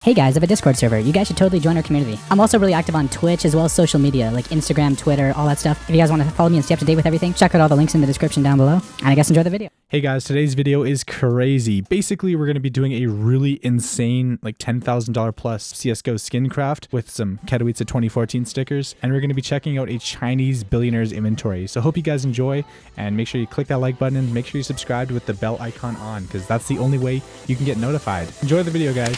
Hey guys, I have a Discord server. You guys should totally join our community. I'm also really active on Twitch as well as social media like Instagram, Twitter, all that stuff. If you guys want to follow me and stay up to date with everything, check out all the links in the description down below. And I guess enjoy the video. Hey guys, today's video is crazy. Basically, we're going to be doing a really insane, like $10,000 plus CSGO skin craft with some Katowice 2014 stickers. And we're going to be checking out a Chinese billionaire's inventory. So hope you guys enjoy and make sure you click that like button and make sure you subscribe with the bell icon on because that's the only way you can get notified. Enjoy the video, guys.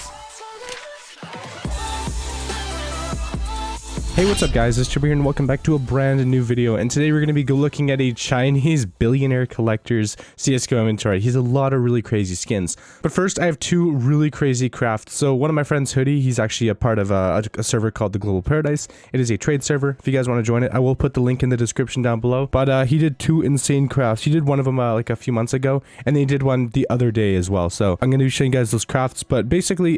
Hey, what's up guys, it's Tribber here and welcome back to a brand new video, and today we're going to be looking at a Chinese billionaire collector's CSGO inventory. He has a lot of really crazy skins. But first, I have two really crazy crafts. So one of my friends, Hoodie, he's actually a part of a server called the Global Paradise. It is a trade server. If you guys want to join it, I will put the link in the description down below. But he did two insane crafts. He did one of them like a few months ago, and he did one the other day as well. So I'm going to be showing you guys those crafts. But basically,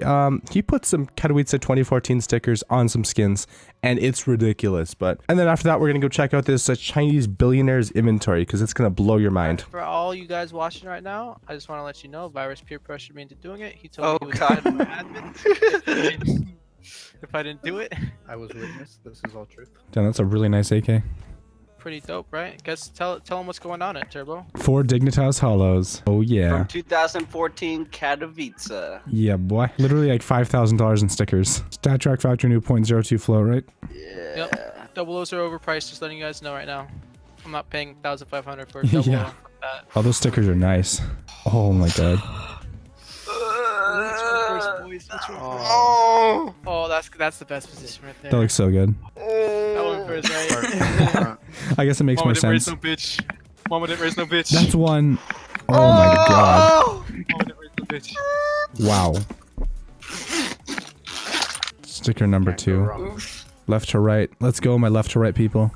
he put some Katowice 2014 stickers on some skins, and it's ridiculous. And then after that, we're gonna go check out this Chinese billionaire's inventory because it's gonna blow your mind. For all you guys watching right now, I just want to let you know Virus peer pressured me into doing it. He told me he was admin. If I didn't do it, I was witness. This is all true. Damn, that's a really nice AK. pretty dope, right? Guess tell him what's going on at Turbo. 4 Dignitas Holos. Oh yeah. From 2014 Katowice. Yeah, boy. Literally like $5,000 in stickers. Stat Trak factory new 0.02 flow, right? Yeah. Yep. Double O's are overpriced. Just letting you guys know right now. I'm not paying 1,500 for a double Yeah. O. That. Oh, those stickers are nice. Oh my god. Oh, that's the best position right there. That looks so good. That one first, right? I guess it makes more sense. No bitch. Mama didn't raise no bitch. That's one. Oh my god. Mama didn't raise no bitch. Wow. Sticker number 2. Left to right. Let's go, my left to right people.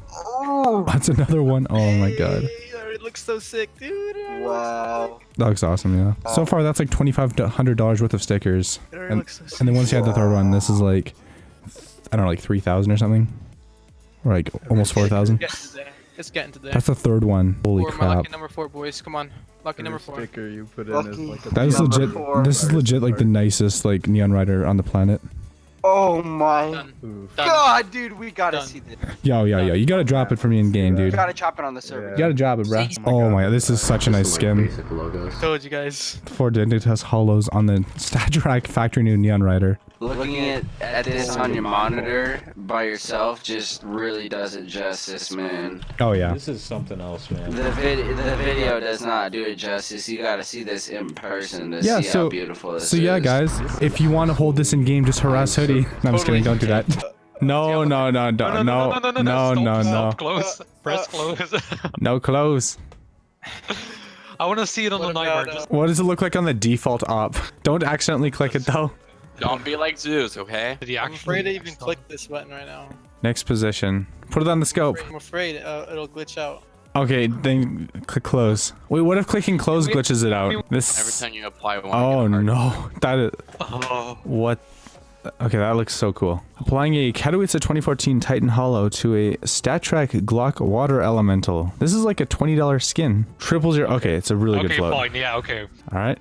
That's another one. Oh my god. It looks so sick, dude. Wow. That looks awesome, yeah. So far, that's like $2,500 worth of stickers. And then once you add the third one, this is like, I don't know, like 3,000 or something. Or like almost 4,000. It's getting to there. That's the third one. Holy My crap. lucky number 4, boys. Come on. Lucky number 4. Sticker you put in is like a That is legit. This is legit like the nicest like neon rider on the planet. Oh my Done. god, dude, we gotta Done. see this. Yo. You gotta drop it for me in game, We dude. gotta chop it on the server. You gotta drop it, bruh. Oh my god, this is such a nice skin. Told you guys. 4 Dignitas Holos on the Stat Trak factory new neon rider. Looking at this on your monitor by yourself just really does it justice, man. Oh yeah. This is something else, man. The video does not do it justice. You gotta see this in person to Yeah, see so how beautiful this is. So yeah, guys, if you want to hold this in game, just harass Hoodie. No, I'm just kidding. Don't do that. No. Close. Press close. No close. I want to see it on the nightmare. Just What does it look like on the default op? Don't accidentally click it though. Don't be like Zeus, okay? did he I'm actually? afraid to even click this button right now. Next position. Put it on the scope. I'm afraid it'll glitch out. Okay, then click close. Wait, what if clicking close glitches it out? Every This. time you apply one. Oh no, that is. Oh, What? Okay, that looks so cool. Applying a Katowice 2014 Titan Holo to a Stat Trak Glock Water Elemental. This is like a $20 skin. 000. Okay, it's a really good okay, float. fine. Yeah, okay. All right.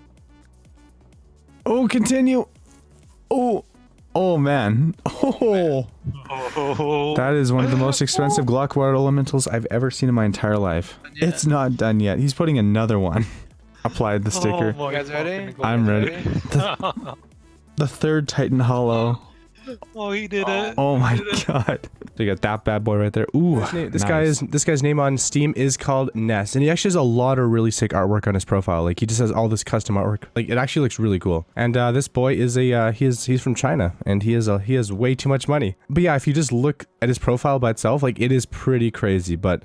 Oh, continue. Oh man. Oh. That is one of the most expensive Glock Water Elementals I've ever seen in my entire life. It's not done yet. He's putting another one. Applied the sticker. Oh, You guys ready? I'm ready. The third Titan Holo. Oh, he did it. Oh my god. So you got that bad boy right there. Ooh, this guy's name on Steam is called Ness, and he actually has a lot of really sick artwork on his profile. Like he just has all this custom artwork. Like it actually looks really cool. And this boy is a he's from China, and he has way too much money. But yeah, if you just look at his profile by itself, like it is pretty crazy. But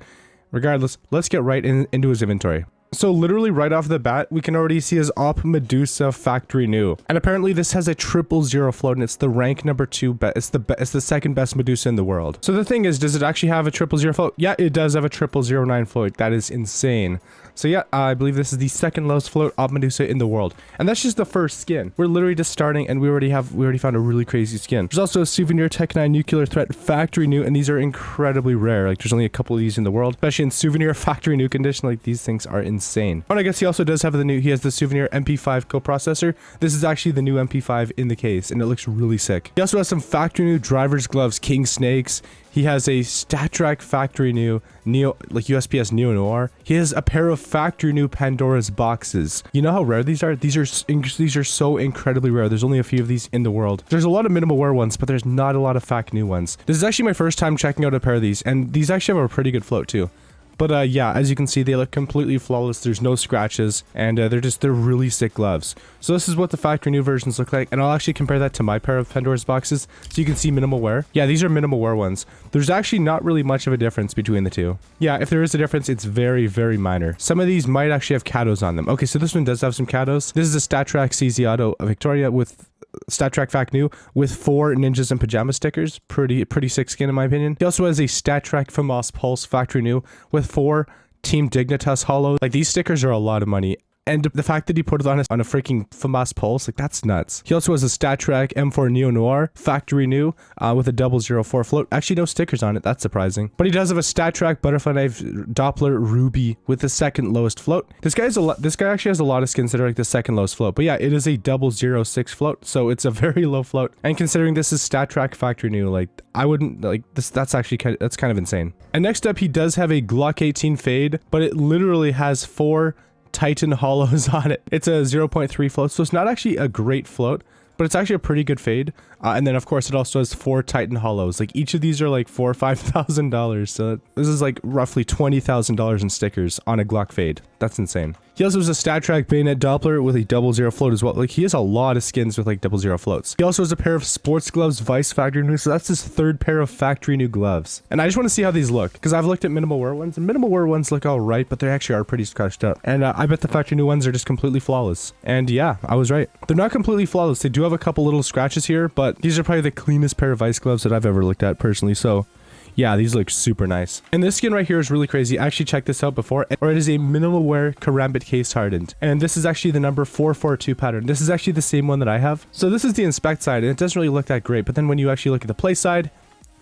regardless, let's get right into his inventory. So literally right off the bat, we can already see his Op Medusa factory new. And apparently this has a 000 float, and it's the rank number 2 it's the second best Medusa in the world. So the thing is, does it actually have a 000 float? Yeah, it does have a 0009 float. That is insane. So yeah, I believe this is the second lowest float Ob Medusa in the world. And that's just the first skin. We're literally just starting and we already found a really crazy skin. There's also a Souvenir Tech 9 Nuclear Threat Factory New, and these are incredibly rare. Like there's only a couple of these in the world, especially in Souvenir Factory New condition. Like these things are insane. And I guess he also does have he has the Souvenir MP5 coprocessor. This is actually the new MP5 in the case and it looks really sick. He also has some Factory New driver's gloves, King Snakes. He has a Trak Factory New USPS Neo Noir. He has a pair of Factory New Pandora's boxes. You know how rare these are? These are so incredibly rare. There's only a few of these in the world. There's a lot of minimal wear ones, but there's not a lot of Fact New ones. This is actually my first time checking out a pair of these, and these actually have a pretty good float too. But yeah, as you can see, they look completely flawless. There's no scratches, and they're really sick gloves. So this is what the Factory New versions look like, and I'll actually compare that to my pair of Pandora's boxes, so you can see minimal wear. Yeah, these are minimal wear ones. There's actually not really much of a difference between the two. Yeah, if there is a difference, it's very, very minor. Some of these might actually have Catos on them. Okay, so this one does have some Catos. This is a StatTrak CZ Auto Victoria with StatTrak Fact New with 4 ninjas and pajama stickers. Pretty sick skin in my opinion. He also has a StatTrak FAMAS Pulse Factory New with 4 Team Dignitas Holo. Like these stickers are a lot of money. And the fact that he put it on a freaking FAMAS Pulse, like that's nuts. He also has a StatTrak M4 Neo Noir Factory New with a 004 float. Actually, no stickers on it. That's surprising. But he does have a StatTrak Butterfly Knife Doppler Ruby with the second lowest float. This guy actually has a lot of skins that are like the second lowest float. But yeah, it is a 006 float, so it's a very low float. And considering this is StatTrak Factory New, like I wouldn't like this. That's kind of insane. And next up, he does have a Glock 18 Fade, but it literally has 4 Titan Holos on it. It's a 0.3 float, so it's not actually a great float, but it's actually a pretty good fade. And then of course it also has 4 Titan Holos. Like each of these are like $4,000 or $5,000. So this is like roughly $20,000 in stickers on a Glock fade. That's insane. He also has a StatTrak Bayonet Doppler with a 00 float as well. Like he has a lot of skins with like 00 floats. He also has a pair of sports gloves Vice Factory New. So that's his 3rd pair of Factory New gloves. And I just want to see how these look because I've looked at minimal wear ones and minimal wear ones look all right, but they actually are pretty scratched up. And I bet the Factory New ones are just completely flawless. And yeah, I was right. They're not completely flawless. They do have a couple little scratches here, but these are probably the cleanest pair of Vice gloves that I've ever looked at personally. So yeah, these look super nice. And this skin right here is really crazy. I actually checked this out before, or it is a minimal wear Karambit case hardened. And this is actually the number 442 pattern. This is actually the same one that I have. So this is the inspect side and it doesn't really look that great. But then when you actually look at the play side,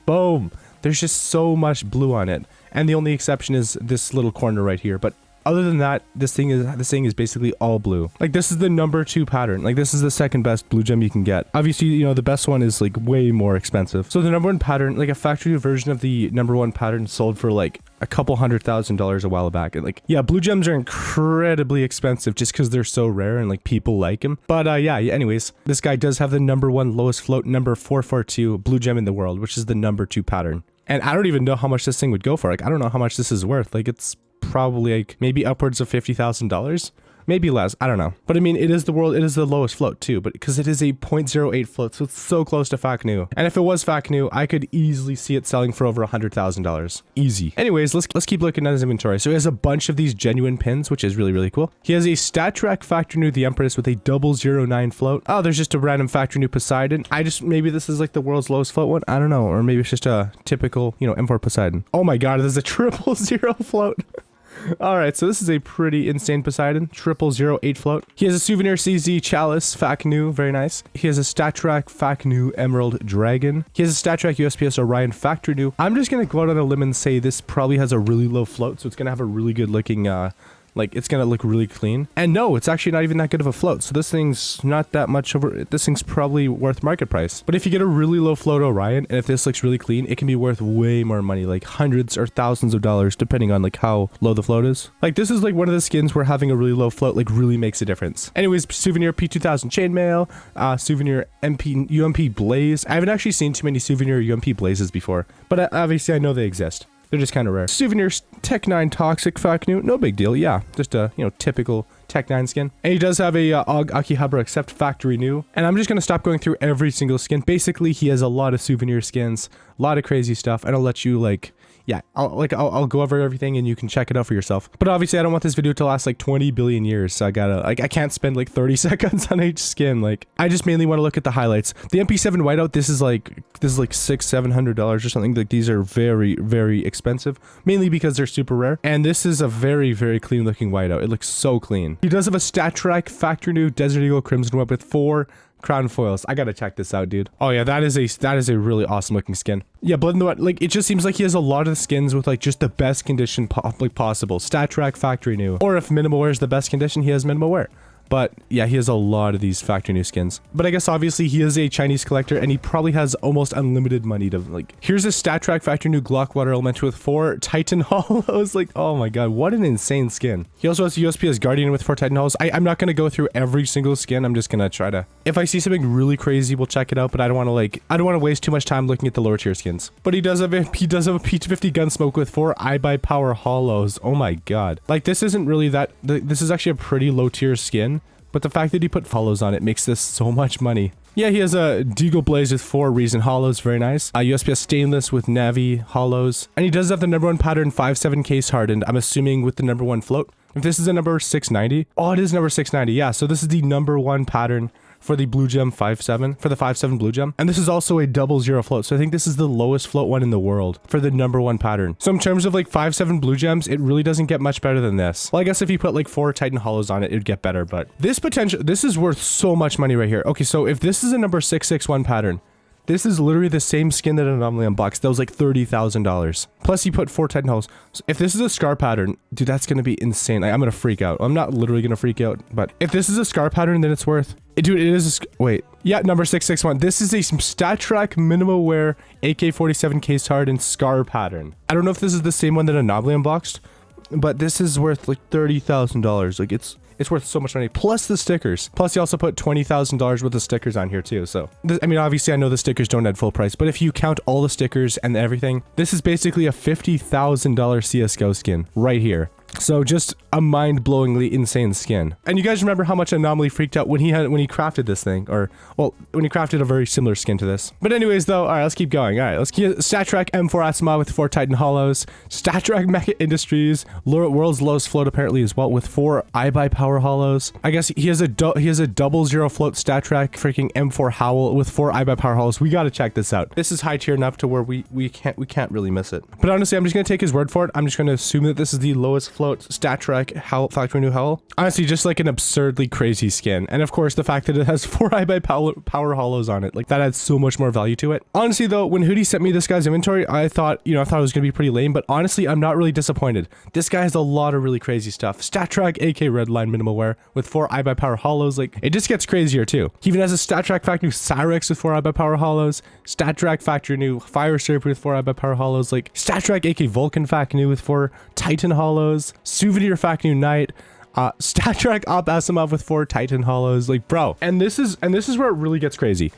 boom, there's just so much blue on it. And the only exception is this little corner right here. But other than that, this thing is basically all blue. Like this is the number 2 pattern. Like this is the second best blue gem you can get. Obviously, you know, the best one is like way more expensive. So the number 1 pattern, like a factory version of the number 1 pattern sold for like a couple $100,000 a while back. And like, yeah, blue gems are incredibly expensive just because they're so rare and like people like them. But yeah, anyways, this guy does have the number 1 lowest float, number 442 blue gem in the world, which is the number 2 pattern. And I don't even know how much this thing would go for. Like, I don't know how much this is worth. Like, it's probably like maybe upwards of $50,000. Maybe less, I don't know. But I mean, it is the lowest float too, but because it is a 0.08 float, so it's so close to Fact New. And if it was Fact New, I could easily see it selling for over $100,000. Easy. Anyways, let's keep looking at his inventory. So he has a bunch of these genuine pins, which is really, really cool. He has a StatTrak Factory New The Empress with a 009 float. Oh, there's just a random Factory New Poseidon. Maybe this is like the world's lowest float one. I don't know. Or maybe it's just a typical, you know, M4 Poseidon. Oh my God, there's a 000 float. Alright, so this is a pretty insane Poseidon. 0008 float. He has a Souvenir CZ Chalice Fact New, very nice. He has a StatTrak Fact New Emerald Dragon. He has a StatTrak USPS Orion Factory New. I'm just gonna go out on a limb and say this probably has a really low float, so it's gonna have a really good looking like it's gonna look really clean. And no, it's actually not even that good of a float. So this thing's not that much over. This thing's probably worth market price. But if you get a really low float Orion, and if this looks really clean, it can be worth way more money, like hundreds or thousands of dollars, depending on like how low the float is. Like this is like one of the skins where having a really low float like really makes a difference. Anyways, Souvenir P2000 Chainmail, Souvenir UMP Blaze. I haven't actually seen too many Souvenir UMP Blazes before, but obviously I know they exist. They're just kind of rare. Souvenir Tech 9 Toxic Fact New. No big deal. Yeah, just a, you know, typical Tech 9 skin. And he does have a Og Akihabara Accept Factory New. And I'm just going to stop going through every single skin. Basically, he has a lot of souvenir skins, a lot of crazy stuff. And I'll let you, like, yeah, I'll go over everything and you can check it out for yourself. But obviously I don't want this video to last like 20 billion years, so I gotta, like, I can't spend like 30 seconds on each skin. Like, I just mainly want to look at the highlights. The MP7 whiteout, this is like $600-700 or something. Like, these are very, very expensive, mainly because they're super rare. And this is a very, very clean looking whiteout. It looks so clean. He does have a StatTrak factory new Desert Eagle Crimson Web with 4 crown foils. I gotta check this out, dude. Oh yeah, that is a really awesome looking skin. Yeah, Blood in the Wet, like, it just seems like he has a lot of the skins with like just the best condition possible. StatTrak factory new, or if minimal wear is the best condition, he has minimal wear. But yeah, he has a lot of these factory new skins. But I guess obviously he is a Chinese collector and he probably has almost unlimited money to, like, here's a StatTrak factory new Glock Water Elemental with 4 Titan Holos. Like, oh my god, what an insane skin. He also has USPS Guardian with 4 Titan Holos. I'm not going to go through every single skin. I'm just going to try to, if I see something really crazy, we'll check it out. But I don't want to waste too much time looking at the lower tier skins. But he does have a P250 Gunsmoke with 4 iBuy Power Holos. Oh my god. Like, this isn't really that, this is actually a pretty low tier skin. But the fact that he put follows on it makes this so much money. Yeah, he has a Deagle Blaze with 4 Reason Hollows, very nice. USPS Stainless with Navi Hollows. And he does have the #1 pattern 5.7 case hardened, I'm assuming with the #1 float. If this is a number 690. Oh, it is number 690, yeah. So this is the #1 pattern for the Blue Gem 5.7, for the 5.7 Blue Gem. And this is also a 00 float. So I think this is the lowest float one in the world for the #1 pattern. So in terms of like 5.7 Blue Gems, it really doesn't get much better than this. Well, I guess if you put like 4 Titan Hollows on it, it'd get better, but this is worth so much money right here. Okay, so if this is a number 661 pattern, this is literally the same skin that Anomaly unboxed. That was like $30,000. Plus you put 4 Titan Holes. So if this is a Scar pattern, dude, that's going to be insane. I'm going to freak out. I'm not literally going to freak out, but if this is a Scar pattern, then it's worth... Dude, it is wait. Yeah, number 661. This is a StatTrak minimal wear AK-47 case hardened Scar pattern. I don't know if this is the same one that Anomaly unboxed, but this is worth like $30,000. Like, it's worth so much money, plus the stickers. Plus, he also put $20,000 worth of stickers on here too. So, I mean, obviously, I know the stickers don't add full price, but if you count all the stickers and everything, this is basically a $50,000 CSGO skin right here. So just a mind-blowingly insane skin. And you guys remember how much Anomaly freaked out when he crafted this thing, or well, when he crafted a very similar skin to this. But anyways, though, all right, let's keep going. All right, let's keep StatTrak M4 Asma with 4 Titan Hollows, StatTrak Mecha Industries, world's lowest float apparently as well with 4 iBuy Power Hollows. I guess he has a 00 float StatTrak freaking M4 Howl with 4 iBuy Power Hollows. We got to check this out. This is high tier enough to where we can't really miss it. But honestly, I'm just gonna take his word for it. I'm just gonna assume that this is the lowest float StatTrak Howl factory new Howl. Honestly, just like an absurdly crazy skin. And of course, the fact that it has 4 iBuy Power Hollows on it, like that adds so much more value to it. Honestly though, when Hoodie sent me this guy's inventory, I thought it was gonna be pretty lame, but honestly, I'm not really disappointed. This guy has a lot of really crazy stuff. StatTrak AK Redline minimal wear with 4 iBuy Power Hollows. Like, it just gets crazier too. He even has a StatTrak factory new Cyrex with 4 iBuy Power Hollows, StatTrak factory new Fire Serpent with 4 iBuy Power Hollows, like StatTrak AK Vulcan factory new with 4 Titan Hollows, Souvenir factory new Knight, StatTrak Op Asimov with 4 Titan Hollows. Like, bro, and this is where it really gets crazy.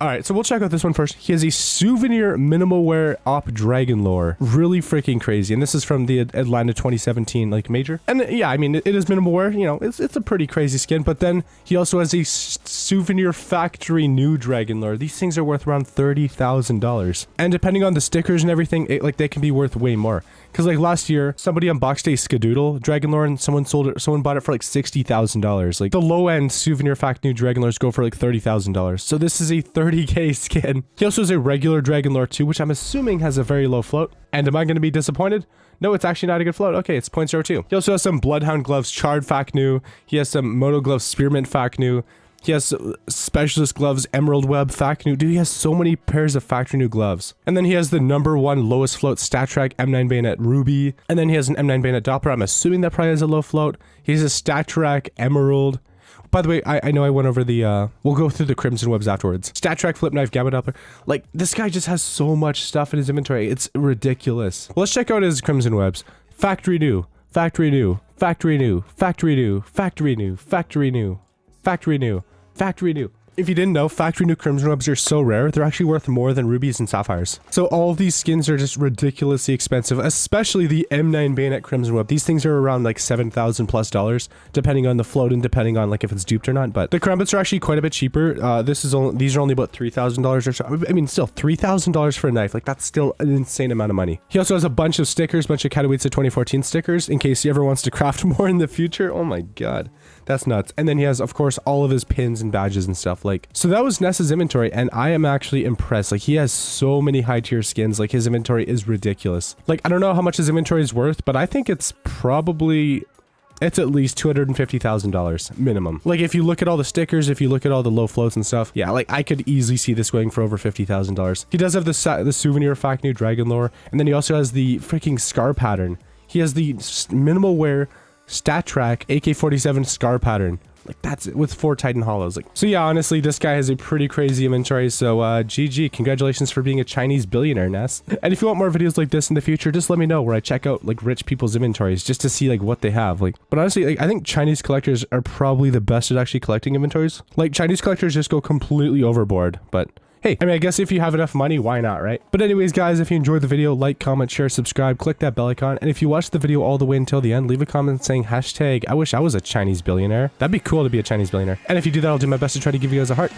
All right, so we'll check out this one first. He has a Souvenir minimal wear Op Dragon Lore. Really freaking crazy. And this is from the Atlanta 2017 like major. And yeah, I mean, it is minimal wear, you know, it's a pretty crazy skin, but then he also has a Souvenir factory new Dragon Lore. These things are worth around $30,000. And depending on the stickers and everything, they can be worth way more. Because like last year, somebody unboxed a Skadoodle Dragon Lore and someone bought it for like $60,000. Like, the low end Souvenir factory new Dragon Lores go for like $30,000. So this is a 30k skin. He also has a regular Dragon Lore too, which I'm assuming has a very low float. And am I going to be disappointed? No, it's actually not a good float. Okay, it's 0.02. He also has some Bloodhound gloves Charred fact new. He has some Moto gloves Spearmint fact new. He has Specialist gloves Emerald Web factory new. Dude, he has so many pairs of factory new gloves. And then he has the #1 lowest float StatTrak M9 Bayonet Ruby. And then he has an M9 Bayonet Doppler. I'm assuming that probably has a low float. He has a StatTrak Emerald. By the way, I know I went over the, we'll go through the Crimson Webs afterwards. StatTrak Flip Knife Gamma Doppler. Like, this guy just has so much stuff in his inventory. It's ridiculous. Well, let's check out his Crimson Webs. Factory new, factory new, factory new, factory new, factory new, factory new, factory new, factory new. If you didn't know, factory new crimson webs are so rare, they're actually worth more than rubies and sapphires. So all of these skins are just ridiculously expensive, especially the M9 bayonet crimson web. These things are around like $7,000+ depending on the float and depending on like if it's duped or not. But the crumpets are actually quite a bit cheaper. These are only about $3,000 or so. I mean, still $3,000 for a knife. Like that's still an insane amount of money. He also has a bunch of stickers, bunch of Katowice 2014 stickers in case he ever wants to craft more in the future. Oh my god. That's nuts. And then he has, of course, all of his pins and badges and stuff. Like, so that was Ness's inventory, and I am actually impressed. Like, he has so many high tier skins. Like, his inventory is ridiculous. Like, I don't know how much his inventory is worth, but I think it's probably... it's at least $250,000 minimum. Like, if you look at all the stickers, if you look at all the low floats and stuff, yeah, like, I could easily see this going for over $50,000. He does have the souvenir fact new dragon lore, and then he also has the freaking scar pattern. He has the minimal wear stat track AK-47 scar pattern. Like, that's it with 4 Titan Hollows. Like, so yeah, honestly, this guy has a pretty crazy inventory. So GG, congratulations for being a Chinese billionaire, Ness. And if you want more videos like this in the future, just let me know, where I check out like rich people's inventories just to see like what they have. Like, but honestly, like, I think Chinese collectors are probably the best at actually collecting inventories. Like, Chinese collectors just go completely overboard, but hey, I mean, I guess if you have enough money, why not, right? But anyways, guys, if you enjoyed the video, like, comment, share, subscribe, click that bell icon. And if you watched the video all the way until the end, leave a comment saying hashtag, I wish I was a Chinese billionaire. That'd be cool to be a Chinese billionaire. And if you do that, I'll do my best to try to give you guys a heart.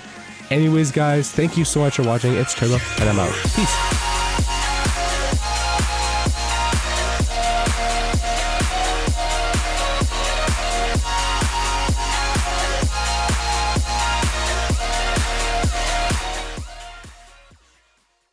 Anyways, guys, thank you so much for watching. It's Turbo, and I'm out. Peace.